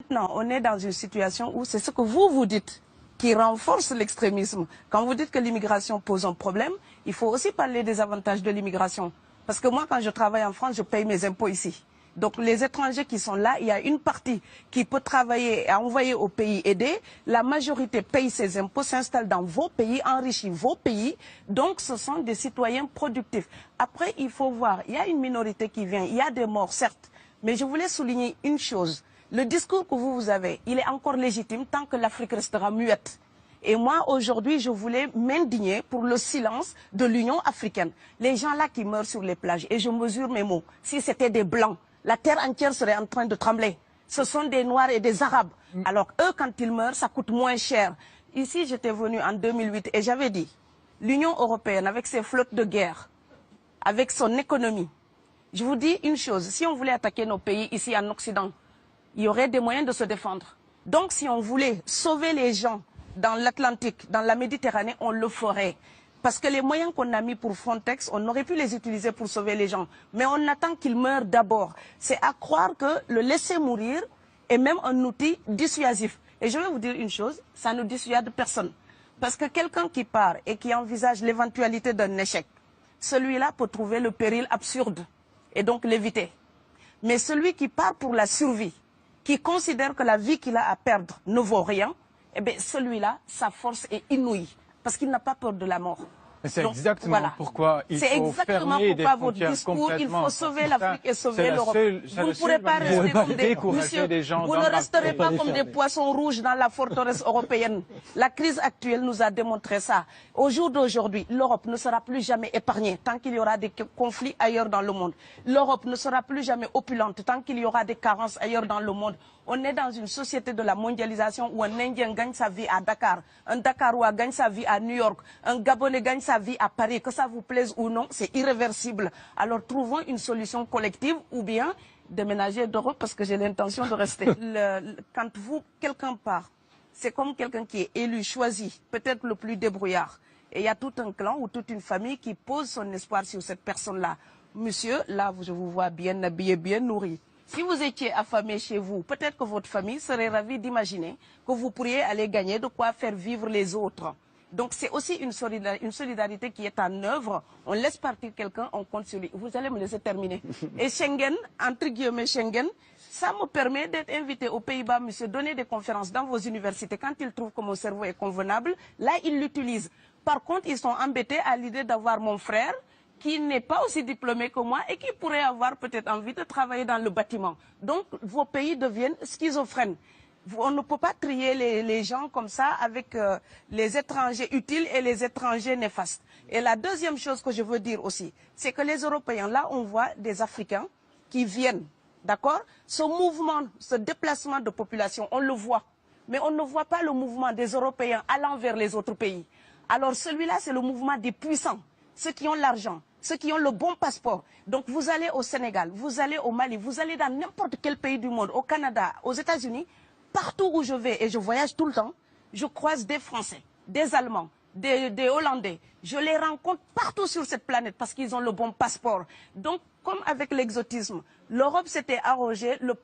Non, on est dans une situation où c'est ce que vous dites qui renforce l'extrémisme. Quand vous dites que l'immigration pose un problème, il faut aussi parler des avantages de l'immigration. Parce que moi, quand je travaille en France, je paye mes impôts ici. Donc les étrangers qui sont là, il y a une partie qui peut travailler et envoyer au pays aidé. La majorité paye ses impôts, s'installe dans vos pays, enrichit vos pays. Donc ce sont des citoyens productifs. Après, il faut voir, il y a une minorité qui vient, il y a des morts, certes. Mais je voulais souligner une chose. Le discours que vous avez, il est encore légitime tant que l'Afrique restera muette. Et moi, aujourd'hui, je voulais m'indigner pour le silence de l'Union africaine. Les gens là qui meurent sur les plages, et je mesure mes mots, si c'était des Blancs, la terre entière serait en train de trembler. Ce sont des Noirs et des Arabes. Alors eux, quand ils meurent, ça coûte moins cher. Ici, j'étais venu en 2008 et j'avais dit, l'Union européenne, avec ses flottes de guerre, avec son économie, je vous dis une chose, si on voulait attaquer nos pays ici en Occident, il y aurait des moyens de se défendre. Donc si on voulait sauver les gens dans l'Atlantique, dans la Méditerranée, on le ferait. Parce que les moyens qu'on a mis pour Frontex, on aurait pu les utiliser pour sauver les gens. Mais on attend qu'ils meurent d'abord. C'est à croire que le laisser mourir est même un outil dissuasif. Et je vais vous dire une chose, ça ne dissuade personne. Parce que quelqu'un qui part et qui envisage l'éventualité d'un échec, celui-là peut trouver le péril absurde et donc l'éviter. Mais celui qui part pour la survie, qui considère que la vie qu'il a à perdre ne vaut rien, eh bien celui-là, sa force est inouïe, parce qu'il n'a pas peur de la mort. C'est exactement pourquoi il faut fermer des frontières complètement. Il faut sauver l'Afrique et sauver l'Europe. Vous ne pourrez pas rester comme vous ne resterez pas comme des poissons rouges dans la forteresse européenne. La crise actuelle nous a démontré ça. Au jour d'aujourd'hui, l'Europe ne sera plus jamais épargnée tant qu'il y aura des conflits ailleurs dans le monde. L'Europe ne sera plus jamais opulente tant qu'il y aura des carences ailleurs dans le monde. On est dans une société de la mondialisation où un Indien gagne sa vie à Dakar, un Dakarois gagne sa vie à New York, un Gabonais gagne sa vie à Paris. Que ça vous plaise ou non, c'est irréversible. Alors trouvons une solution collective ou bien déménager d'Europe parce que j'ai l'intention de rester. Quand quelqu'un part, c'est comme quelqu'un qui est élu, choisi, peut-être le plus débrouillard. Et il y a tout un clan ou toute une famille qui pose son espoir sur cette personne-là. Monsieur, là, je vous vois bien habillé, bien nourri. Si vous étiez affamé chez vous, peut-être que votre famille serait ravie d'imaginer que vous pourriez aller gagner de quoi faire vivre les autres. Donc c'est aussi une solidarité qui est en œuvre. On laisse partir quelqu'un, on compte sur lui. Vous allez me laisser terminer. Et Schengen, entre guillemets Schengen, ça me permet d'être invité aux Pays-Bas, monsieur, donner des conférences dans vos universités. Quand ils trouvent que mon cerveau est convenable, là, ils l'utilisent. Par contre, ils sont embêtés à l'idée d'avoir mon frère, qui n'est pas aussi diplômé que moi et qui pourrait avoir peut-être envie de travailler dans le bâtiment. Donc, vos pays deviennent schizophrènes. On ne peut pas trier les gens comme ça avec les étrangers utiles et les étrangers néfastes. Et la deuxième chose que je veux dire aussi, c'est que les Européens, là, on voit des Africains qui viennent, d'accord? Ce mouvement, ce déplacement de population, on le voit. Mais on ne voit pas le mouvement des Européens allant vers les autres pays. Alors celui-là, c'est le mouvement des puissants. Ceux qui ont l'argent, ceux qui ont le bon passeport. Donc vous allez au Sénégal, vous allez au Mali, vous allez dans n'importe quel pays du monde, au Canada, aux États-Unis, partout où je vais, et je voyage tout le temps, je croise des Français, des Allemands, des Hollandais. Je les rencontre partout sur cette planète parce qu'ils ont le bon passeport. Donc, comme avec l'exotisme, l'Europe s'était arrogé le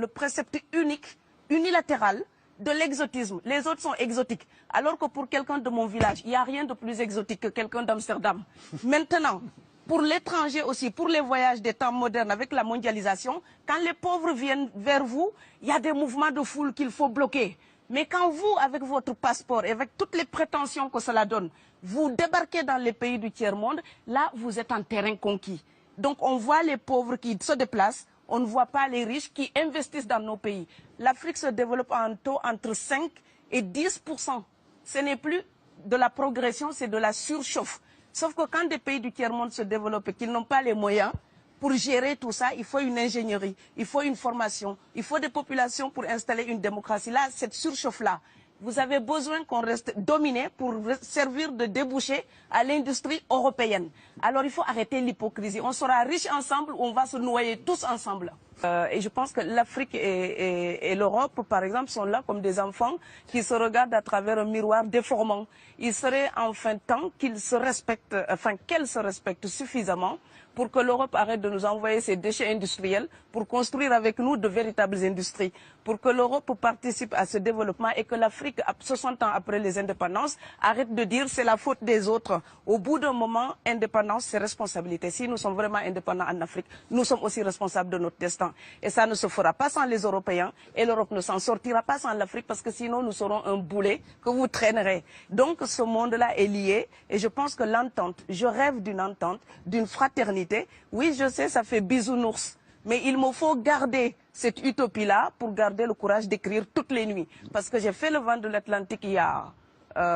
précepte unique, unilatéral, de l'exotisme. Les autres sont exotiques. Alors que pour quelqu'un de mon village, il n'y a rien de plus exotique que quelqu'un d'Amsterdam. Maintenant, pour l'étranger aussi, pour les voyages des temps modernes avec la mondialisation, quand les pauvres viennent vers vous, il y a des mouvements de foule qu'il faut bloquer. Mais quand vous, avec votre passeport et avec toutes les prétentions que cela donne, vous débarquez dans les pays du tiers-monde, là, vous êtes en terrain conquis. Donc, on voit les pauvres qui se déplacent, on ne voit pas les riches qui investissent dans nos pays. L'Afrique se développe à un taux entre 5 et 10%. Ce n'est plus de la progression, c'est de la surchauffe. Sauf que quand des pays du tiers-monde se développent et qu'ils n'ont pas les moyens pour gérer tout ça, il faut une ingénierie, il faut une formation, il faut des populations pour installer une démocratie. Là, cette surchauffe-là, vous avez besoin qu'on reste dominé pour servir de débouché à l'industrie européenne. Alors il faut arrêter l'hypocrisie. On sera riches ensemble ou on va se noyer tous ensemble. Et je pense que l'Afrique et l'Europe, par exemple, sont là comme des enfants qui se regardent à travers un miroir déformant. Il serait enfin temps qu'ils se respectent, enfin qu'elles se respectent suffisamment pour que l'Europe arrête de nous envoyer ses déchets industriels pour construire avec nous de véritables industries, pour que l'Europe participe à ce développement et que l'Afrique, 60 ans après les indépendances, arrête de dire c'est la faute des autres. Au bout d'un moment, indépendance, c'est responsabilité. Si nous sommes vraiment indépendants en Afrique, nous sommes aussi responsables de notre destin. Et ça ne se fera pas sans les Européens et l'Europe ne s'en sortira pas sans l'Afrique parce que sinon nous serons un boulet que vous traînerez. Donc ce monde-là est lié et je pense que l'entente, je rêve d'une entente, d'une fraternité. Oui, je sais, ça fait bisounours. Mais il me faut garder cette utopie-là pour garder le courage d'écrire toutes les nuits. Parce que j'ai fait le vent de l'Atlantique il y a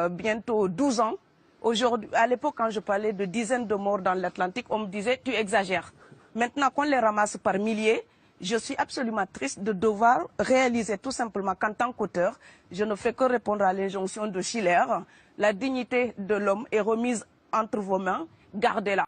bientôt 12 ans. Aujourd'hui, à l'époque, quand je parlais de dizaines de morts dans l'Atlantique, on me disait « tu exagères ». Maintenant qu'on les ramasse par milliers, je suis absolument triste de devoir réaliser tout simplement qu'en tant qu'auteur, je ne fais que répondre à l'injonction de Schiller. La dignité de l'homme est remise entre vos mains, gardez-la.